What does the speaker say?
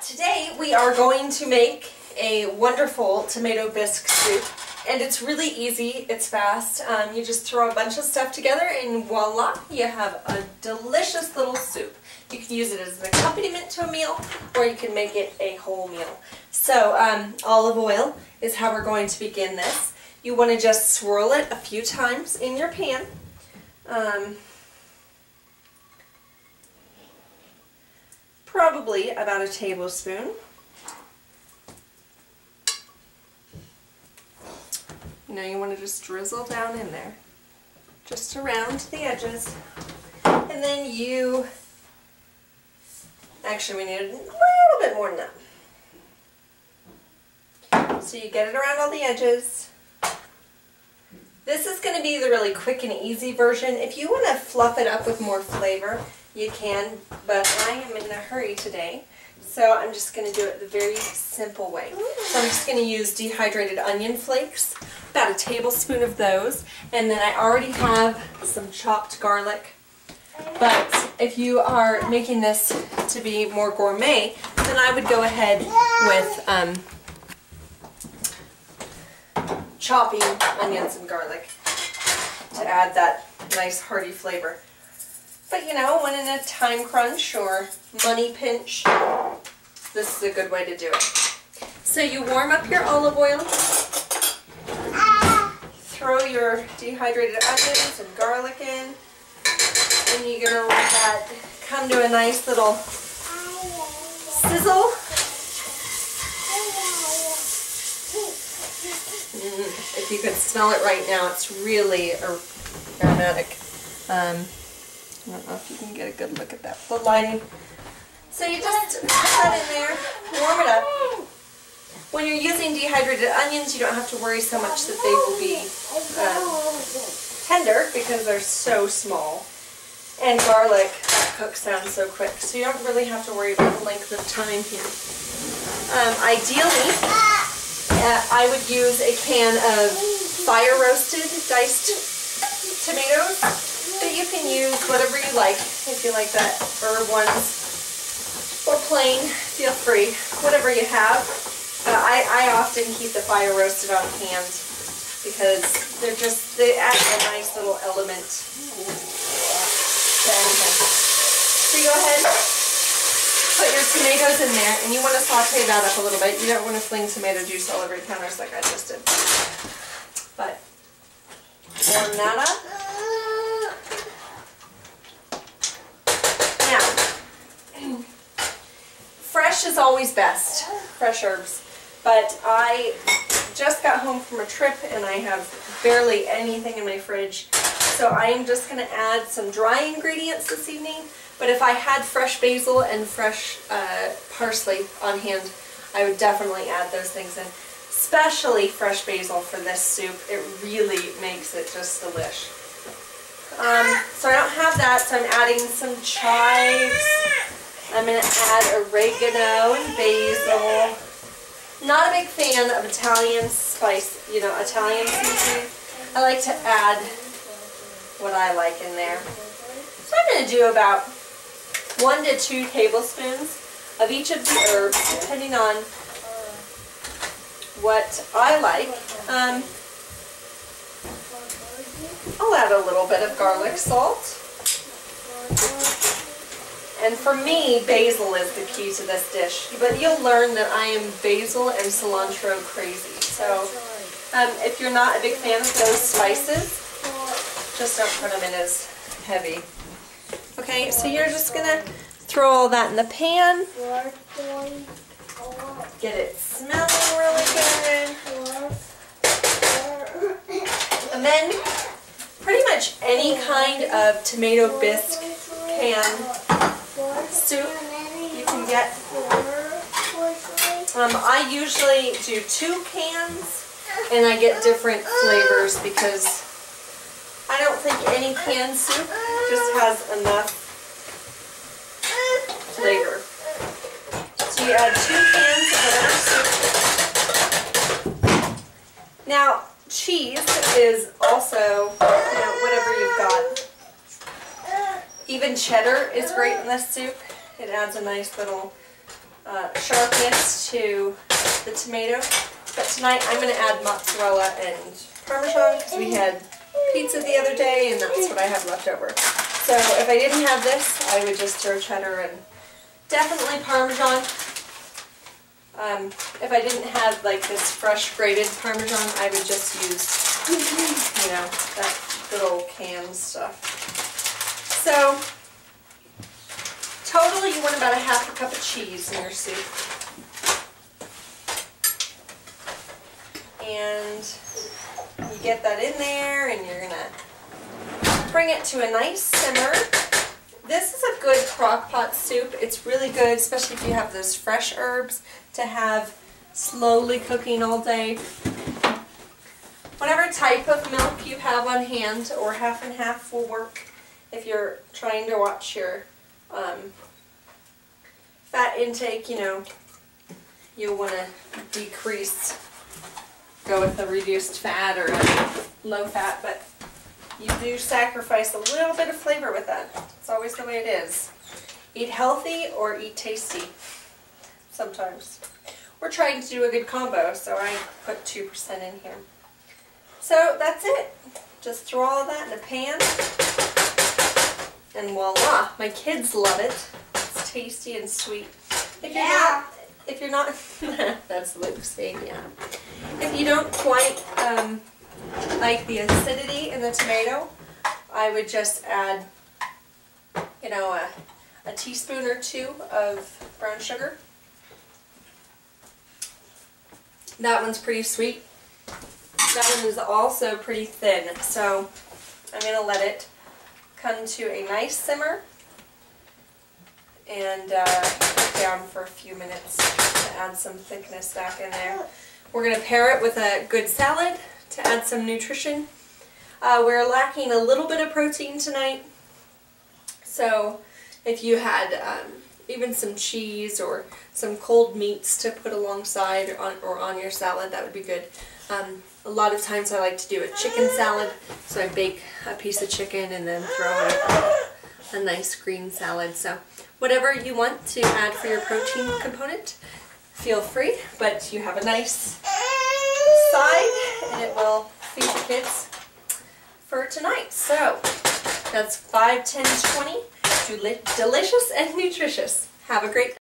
Today we are going to make a wonderful tomato bisque soup, and it's really easy, it's fast. You just throw a bunch of stuff together and voila, you have a delicious little soup. You can use it as an accompaniment to a meal, or you can make it a whole meal. So olive oil is how we're going to begin this. You want to just swirl it a few times in your pan. Probably about a tablespoon. You want to just drizzle down in there, just around the edges. And then actually we need a little bit more than that. So you get it around all the edges. This is going to be the really quick and easy version. If you want to fluff it up with more flavor, you can, but I am in a hurry today, so I'm just going to do it the very simple way. So I'm just going to use dehydrated onion flakes, about a tablespoon of those, and then I already have some chopped garlic. But if you are making this to be more gourmet, then I would go ahead with chopping onions and garlic to add that nice hearty flavor. But when in a time crunch or money pinch, this is a good way to do it. So you warm up your olive oil, throw your dehydrated onions and garlic in, and you're going to let that come to a nice little sizzle. If you could smell it right now, it's really aromatic. I don't know if you can get a good look at that. The lighting. So you just put that in there, warm it up. When you're using dehydrated onions, you don't have to worry so much that they will be tender because they're so small. And garlic, that cooks down so quick, so you don't really have to worry about the length of time here. Ideally, I would use a can of fire-roasted diced tomatoes. But you can use whatever you like. If you like that herb ones or plain, feel free. Whatever you have. I often keep the fire roasted on hand because they add a nice little element to anything. So you go ahead, put your tomatoes in there, and you want to saute that up a little bit. You don't want to fling tomato juice all over your counters like I just did. But warm that up. Fresh is always best, fresh herbs, but I just got home from a trip and I have barely anything in my fridge, so I am just going to add some dry ingredients this evening. But if I had fresh basil and fresh parsley on hand, I would definitely add those things in, especially fresh basil for this soup. It really makes it just delish. So I don't have that, so I'm adding some chives. I'm going to add oregano and basil. Not a big fan of Italian spice, Italian seasoning. I like to add what I like in there. So I'm going to do about 1 to 2 tablespoons of each of the herbs, depending on what I like. I'll add a little bit of garlic salt. And for me, basil is the key to this dish. But you'll learn that I am basil and cilantro crazy. So if you're not a big fan of those spices, just don't put them in as heavy. Okay, so you're just going to throw all that in the pan. Get it smelling really good. And then pretty much any kind of tomato bisque soup you can get. I usually do 2 cans and I get different flavors because I don't think any canned soup just has enough flavor. So you add 2 cans of whatever soup. Now cheese is also whatever you've got. Even cheddar is great in this soup. It adds a nice little sharpness to the tomato. But tonight I'm going to add mozzarella and Parmesan because we had pizza the other day and that's what I have left over. So if I didn't have this, I would just throw cheddar and definitely Parmesan. If I didn't have like this fresh grated Parmesan, I would just use, you know, that good old canned stuff. So total, you want about a half a cup of cheese in your soup. And you get that in there and you're going to bring it to a nice simmer. This is a good crock pot soup. It's really good, especially if you have those fresh herbs, to have slowly cooking all day. Whatever type of milk you have on hand, or half and half will work if you're trying to watch your fat intake. You know, you'll want to decrease, go with a reduced fat or a low fat, but you do sacrifice a little bit of flavor with that. It's always the way it is. Eat healthy or eat tasty sometimes. We're trying to do a good combo, so I put 2% in here. So that's it. Just throw all of that in a pan, and voila! My kids love it. It's tasty and sweet. If you're not, that's Luke saying yeah. If you don't quite like the acidity in the tomato, I would just add, you know, a teaspoon or 2 of brown sugar. That one's pretty sweet. That one is also pretty thin, so I'm going to let it come to a nice simmer and cook down for a few minutes to add some thickness back in there. We're going to pair it with a good salad to add some nutrition. We're lacking a little bit of protein tonight, so if you had even some cheese or some cold meats to put alongside or on your salad, that would be good. A lot of times I like to do a chicken salad, so I bake a piece of chicken and then throw in a nice green salad. So whatever you want to add for your protein component, feel free, but you have a nice side and it will feed the kids for tonight. So that's 5, 10, 20. Delicious and nutritious. Have a great